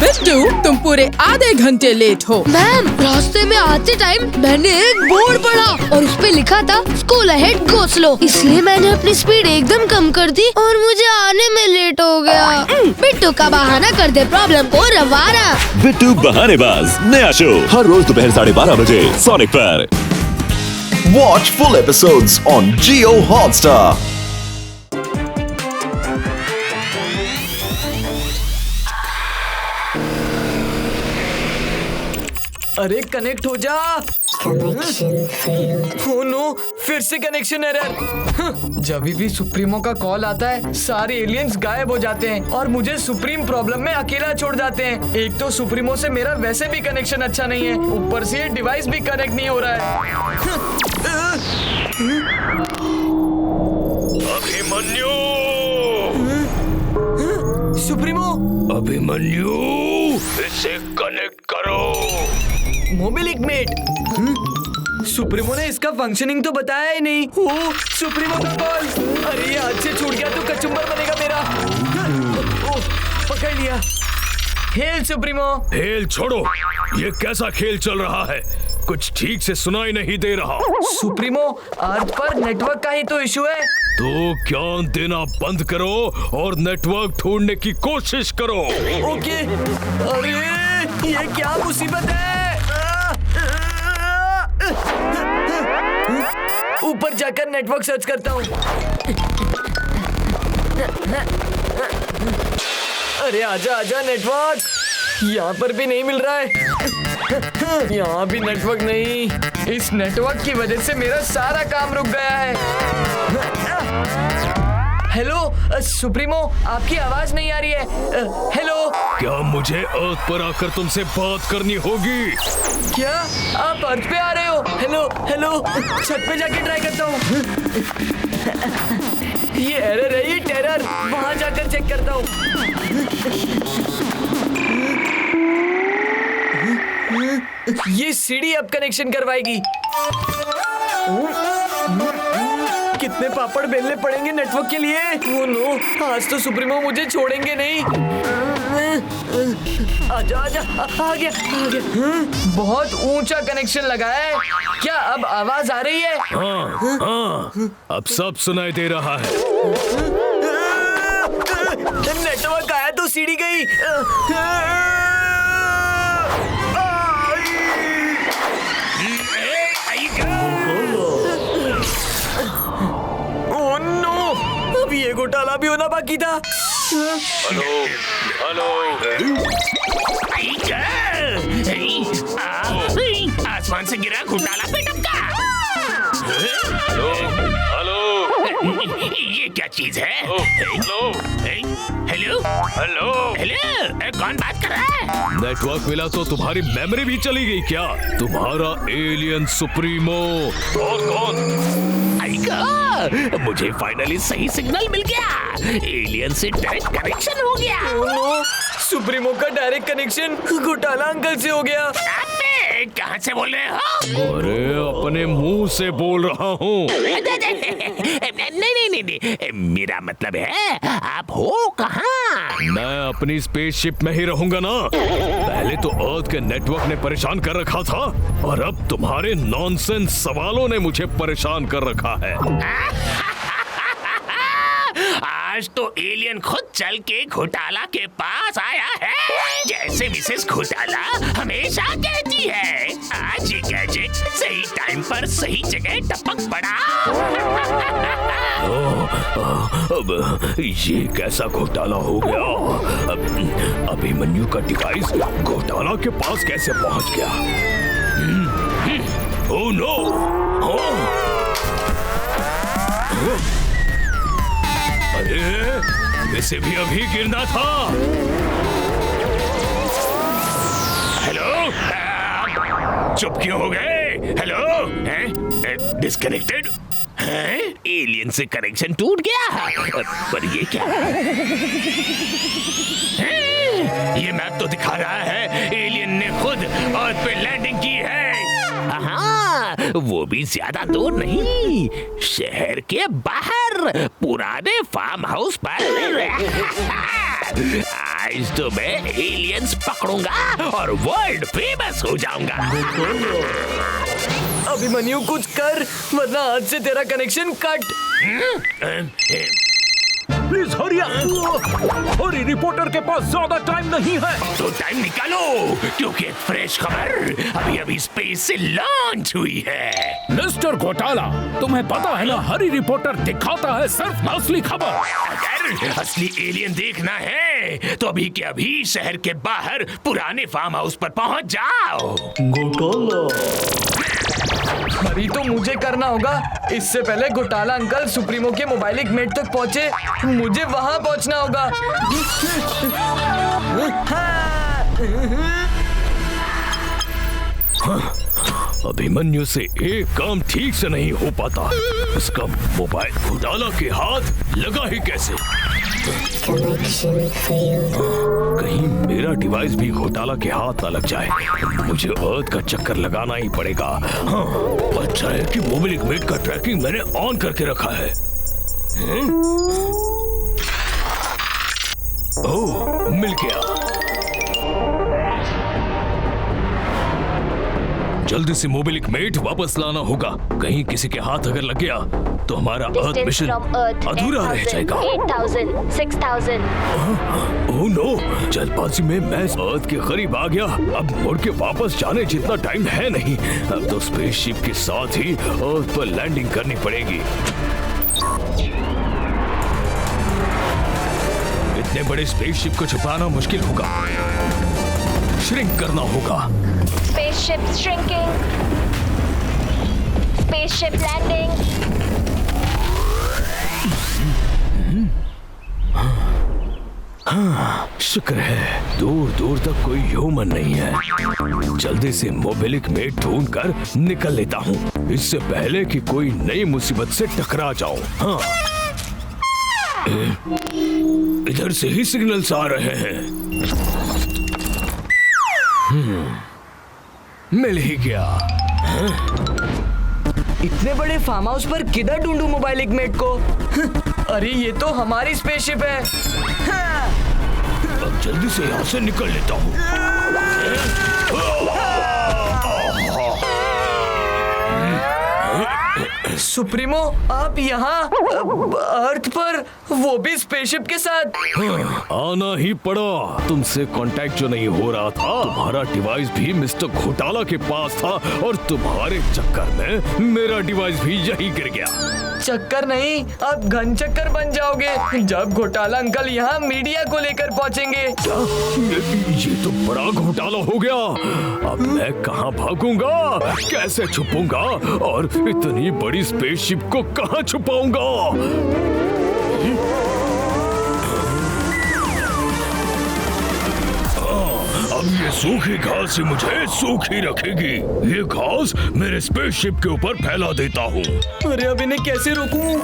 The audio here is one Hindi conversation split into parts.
बिट्टू, तुम पूरे आधे घंटे लेट हो। मैम, रास्ते में आते टाइम मैंने एक बोर्ड पढ़ा और उस पे लिखा था स्कूल अहेड गो स्लो, इसलिए मैंने अपनी स्पीड एकदम कम कर दी और मुझे आने में लेट हो गया। बिट्टू का बहाना कर दे प्रॉब्लम को रवाना। बिट्टू बहानेबाज नया शो हर रोज दोपहर 12:30 बजे सोनिक पर। Watch full episodes on Jio Hotstar. अरे कनेक्ट हो जा। ओह नो, फिर से कनेक्शन एरर। जब भी सुप्रीमो का कॉल आता है सारे एलियंस गायब हो जाते हैं और मुझे सुप्रीम प्रॉब्लम में अकेला छोड़ जाते हैं। एक तो सुप्रीमो से मेरा वैसे भी कनेक्शन अच्छा नहीं है, ऊपर से ये डिवाइस भी कनेक्ट नहीं हो रहा है। अभिमन्यु, सुप्रीमो, अभिमन्यु, इसे कनेक्ट करो। Mobile ignite. सुप्रीमो ने इसका फंक्शनिंग तो बताया ही नहीं। ओह, सुप्रीमो का कॉल। अरे ये हाथ से छूट गया तो कचुम्बर बनेगा मेरा। ओह, पकड़ लिया। Hello supremo. खेल छोड़ो, ये कैसा खेल चल रहा है? कुछ ठीक से सुनाई नहीं दे रहा। सुप्रीमो, अर्थ पर नेटवर्क का ही तो इशू है। तो ज्ञान देना बंद करो और नेटवर्क ढूंढने की कोशिश करो। ओके। अरे ये क्या मुसीबत है? ऊपर जाकर नेटवर्क सर्च करता हूँ। अरे आजा आजा नेटवर्क, यहाँ पर भी नहीं मिल रहा है। यहाँ भी नेटवर्क नहीं। इस नेटवर्क की वजह से मेरा सारा काम रुक गया है। हेलो सुप्रीमो, आपकी आवाज नहीं आ रही है। हेलो। क्या मुझे अर्थ पर आकर तुमसे बात करनी होगी? क्या आप अर्थ पे आ रहे हो? हेलो हेलो, छत पे जाके ट्राई करता हूँ। ये एरर है, ये टेरर। वहां जाकर चेक करता हूँ। ये सीढ़ी अब कनेक्शन करवाएगी। कितने पापड़ बेलने पड़ेंगे नेटवर्क के लिए। ओह नो, आज तो सुप्रीमो मुझे छोड़ेंगे नहीं। आजा आजा, आ गया आ गया। बहुत ऊंचा कनेक्शन लगा है। क्या अब आवाज आ रही है? हाँ, अब सब सुनाई दे रहा है। नेटवर्क आया तो सीढ़ी गई। ओह नो, अभी ये घोटाला भी होना बाकी था। हेलो हेलो, आसमान से गिरा घोटाला पे टपका। हेलो हेलो, ये क्या चीज है? हेलो हेलो हेलो हेलो, कौन बात कर रहा है? नेटवर्क मिला तो तुम्हारी मेमोरी भी चली गई क्या? तुम्हारा एलियन सुप्रीमो। कौन? आइगा, मुझे फाइनली सही सिग्नल मिल गया। एलियन से डायरेक्ट कनेक्शन हो गया। नो, सुप्रीमो का डायरेक्ट कनेक्शन घोटाला अंकल से हो गया। कहाँ से बोल रहे हो? अरे अपने मुंह से बोल रहा हूँ। नहीं, मेरा मतलब है आप हो कहाँ? मैं अपनी स्पेसशिप में ही रहूंगा ना। पहले तो अर्थ के नेटवर्क ने परेशान कर रखा था और अब तुम्हारे नॉनसेंस सवालों ने मुझे परेशान कर रखा है। आज तो एलियन खुद चल के घोटाला के पास आया है, जैसे मिसेस घोटाला हमेशा कहती है। आज ये गैजेट सही टाइम पर सही जगह टपक पड़ा। अब ये कैसा घोटाला हो गया? अभिमन्यु का डिवाइस घोटाला के पास कैसे पहुंच गया? Oh no! अरे इसे भी अभी गिरना था। हेलो, चुप क्यों हो गए? Hello, disconnected? एलियन से कनेक्शन टूट गया। पर ये क्या है? ये मैप तो दिखा रहा है एलियन ने खुद अर्थ पे लैंडिंग की है। हाँ, वो भी ज्यादा दूर नहीं, शहर के बाहर पुराने फार्म हाउस पर। आज तो मैं एलियंस पकड़ूंगा और वर्ल्ड फेमस हो जाऊंगा। अभिमन्यु कुछ कर, वरना आज से तेरा connection cut. Please hurry up. Hari reporter के पास ज्यादा टाइम नहीं है। तो टाइम निकालो, क्योंकि एक फ्रेश खबर अभी अभी स्पेस से लॉन्च हुई है। मिस्टर घोटाला, तुम्हें पता है ना, हरी रिपोर्टर दिखाता है सिर्फ असली खबर। अगर असली एलियन देखना है तो अभी के अभी शहर के बाहर पुराने फार्म हाउस पर पहुंच जाओ। हरी तो मुझे करना होगा। इससे पहले घोटाला अंकल सुप्रीमो के मोबाइलिक मेट तक पहुंचे, मुझे वहां पहुंचना होगा। अभिमन्यु से एक काम ठीक से नहीं हो पाता। उसका मोबाइल घोटाला के हाथ लगा ही कैसे? कहीं मेरा डिवाइस भी घोटाला के हाथ ना लग जाए। मुझे अर्थ का चक्कर लगाना ही पड़ेगा। हाँ, अच्छा है कि मोबाइल मेट का ट्रैकिंग मैंने ऑन करके रखा है। ओह, मिल गया। जल्दी से मोबाइल मेट वापस लाना होगा। कहीं किसी के हाथ अगर लग गया तो हमारा अर्थ मिशन अधूरा रह जाएगा। 8,000, 6,000। ओह नो, जल्दबाजी में मैं अर्थ के करीब आ गया। अब मुड़ के वापस जाने जितना टाइम है नहीं। अब तो स्पेसशिप के साथ ही अर्थ पर लैंडिंग करनी पड़ेगी। इतने बड़े स्पेसशिप को छुपाना मुश्किल होगा। श्रिंक करना होगा। Spaceship shrinking. Spaceship landing. शुक्र है दूर दूर तक कोई ह्यूमन नहीं है। जल्दी से मोबाइलिक मेट ढूंढ कर निकल लेता हूँ, इससे पहले कि कोई नई मुसीबत से टकरा जाऊं। हाँ, इधर से ही सिग्नल्स आ रहे हैं। मिल ही गया। इतने बड़े फार्म हाउस पर किधर ढूंढूं मोबाइलिक मेट को? अरे ये तो हमारी स्पेसशिप है। अब जल्दी से यहाँ से निकल लेता हूँ। सुप्रीमो, आप यहाँ अर्थ पर, वो भी स्पेसशिप के साथ? आना ही पड़ा। तुमसे कांटेक्ट जो नहीं हो रहा था, तुम्हारा डिवाइस भी मिस्टर घोटाला के पास था और तुम्हारे चक्कर में मेरा डिवाइस भी यहीं गिर गया। चक्कर नहीं, आप घन चक्कर बन जाओगे जब घोटाला अंकल यहाँ मीडिया को लेकर पहुँचेंगे। ये तो बड़ा घोटाला हो गया। अब मैं कहाँ भागूंगा, कैसे छुपूंगा और इतनी बड़ी स्पेसशिप को कहाँ छुपाऊंगा? अब ये सूखी घास ही मुझे सूखी रखेगी। ये घास मेरे स्पेसशिप के ऊपर फैला देता हूँ। अरे अब इन्हें कैसे रोकूं?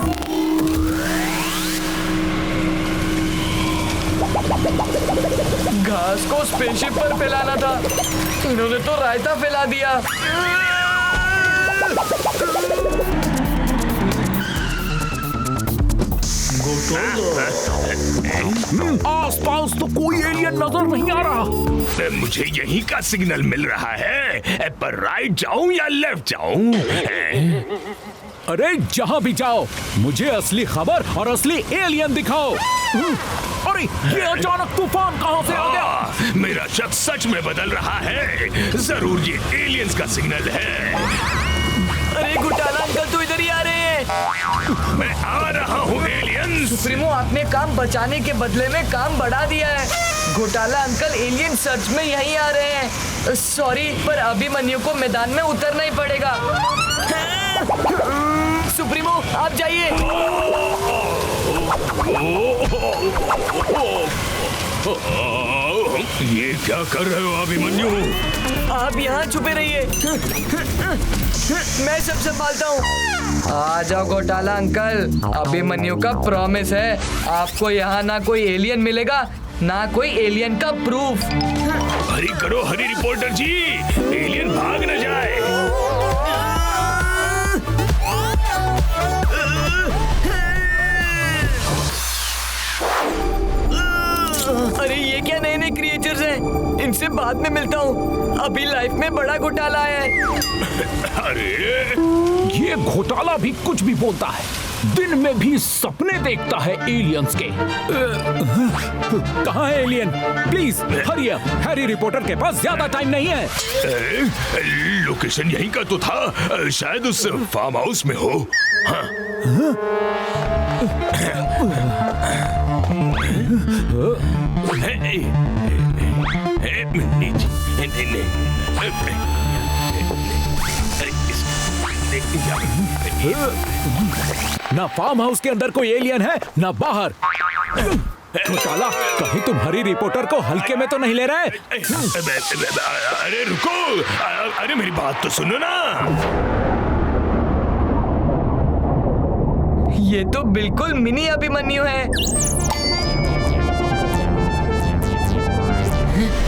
घास को स्पेसशिप पर फैलाना था, इन्होंने तो रायता फैला दिया। आसपास तो कोई एलियन नजर नहीं आ रहा। मुझे यहीं का सिग्नल मिल रहा है, पर राइट जाऊं या लेफ्ट जाऊं? अरे जहाँ भी जाओ, मुझे असली खबर और असली एलियन दिखाओ। अरे ये अचानक तूफान कहाँ से आ गया? मेरा शक सच में बदल रहा है। जरूर ये एलियंस का सिग्नल है। अरे घोटाला अंकल तो इधर ही आ रहे हैं। मैं आ रहा हूँ एलियंस। सुप्रीमो, आपने काम बचाने के बदले में काम बढ़ा दिया है। घोटाला अंकल एलियन सर्च में यहीं आ रहे हैं। सॉरी, पर अभिमन्यु को मैदान में उतरना ही पड़ेगा। सुप्रीमो, आप जाइए। ये क्या कर रहे हो अभिमन्यु? आप यहाँ छुपे रहिए, मैं सब संभालता हूँ। आ जाओ घोटाला अंकल, अभिमन्यु का प्रॉमिस है, आपको यहाँ ना कोई एलियन मिलेगा ना कोई एलियन का प्रूफ। हरी करो हरी रिपोर्टर जी, एलियन भाग न जाए। अरे ये क्या इनसे बाद में मिलता हूँ। अभी लाइफ में बड़ा घोटाला है। अरे ये घोटाला भी कुछ भी बोलता है, दिन में भी सपने देखता है एलियंस के। कहाँ है alien? Please hurry up, Harry reporter के पास ज्यादा टाइम नहीं है। लोकेशन यहीं का तो था, शायद उस फार्म हाउस में हो। हाँ। ना फार्म हाउस के अंदर कोई एलियन है ना बाहर। घोटाला, कहीं तुम हरी रिपोर्टर को हल्के में तो नहीं ले रहे? अरे रुको, अरे मेरी बात तो सुनो ना। ये तो बिल्कुल मिनी अभिमन्यु है।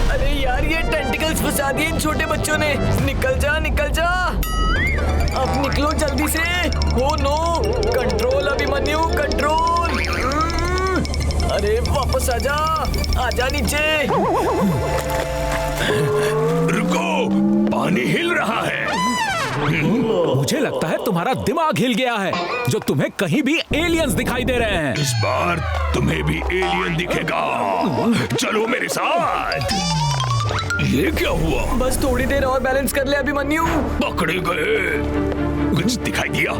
अरे यार, ये टेंटिकल्स फंसा दिए इन छोटे बच्चों ने। निकल जा, निकल जा, अब निकलो जल्दी से। हो नो, कंट्रोल अभिमन्यु, कंट्रोल। अरे वापस आजा, आजा नीचे। रुको, पानी हिल रहा है। मुझे लगता है तुम्हारा दिमाग हिल गया है, जो तुम्हें कहीं भी एलियंस दिखाई दे रहे हैं। इस बार तुम्हें भी एलियन दिखेगा। चलो मेरे साथ। ये क्या हुआ? बस थोड़ी देर और बैलेंस कर ले अभिमन्यु। पकड़े गए। कुछ दिखाई दिया?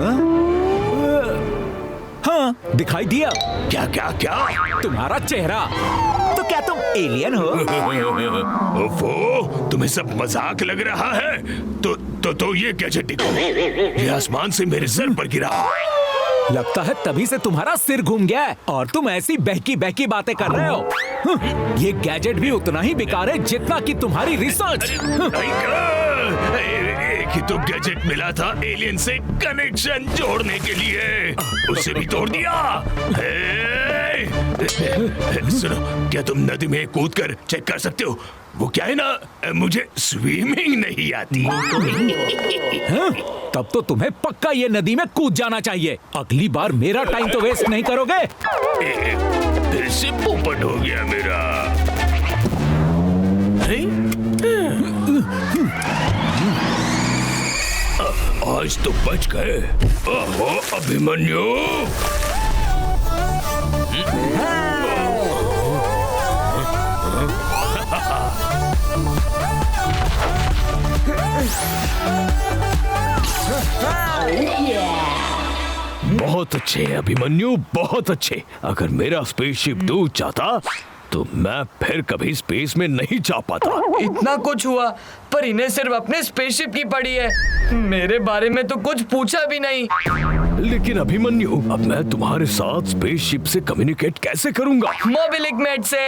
हाँ, दिखाई दिया। क्या क्या क्या? तुम्हारा चेहरा। तो क्या तुम एलियन हो? ओफो, तुम्हें सब मजाक लग रहा है? तो ये गैजेट दिखाओ। ये आसमान से मेरे सर पर गिरा। लगता है तभी से तुम्हारा सिर घूम गया है और तुम ऐसी बहकी बहकी बातें कर रहे हो। ये गैजेट भी उतना ही बेकार है जितना कि तुम्हारी रिसर्च। एक ही तो गैजेट मिला था एलियन से कनेक्शन जोड़ने के लिए, उसे भी तोड़ दिया। सुनो, क्या तुम नदी में कूदकर चेक कर सकते हो? वो क्या है ना, मुझे स्विमिंग नहीं आती। हाँ? तब तो तुम्हें पक्का ये नदी में कूद जाना चाहिए। अगली बार मेरा टाइम तो वेस्ट नहीं करोगे। फिर से पोपट हो गया मेरा। आज तो बच गए। ओहो अभिमन्यु। बहुत अच्छे अभिमन्यु, बहुत अच्छे। अगर मेरा स्पेसशिप डूब जाता तो मैं फिर कभी स्पेस में नहीं जा पाता। इतना कुछ हुआ, पर इन्हें सिर्फ अपने स्पेसशिप की पड़ी है। मेरे बारे में तो कुछ पूछा भी नहीं। लेकिन अभिमन्यु, अब मैं तुम्हारे साथ स्पेसशिप से कम्युनिकेट कैसे करूंगा? मोबिलिक मेट से।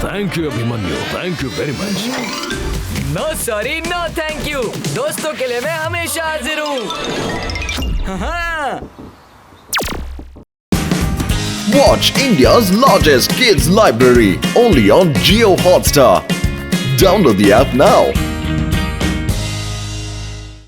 Thank you Abhimanyu, thank you very much. No sorry, no thank you. दोस्तों के लिए मैं हमेशा हाजिर हूँ। हाँ। Watch India's largest kids library only on Jio Hotstar. Download the app now.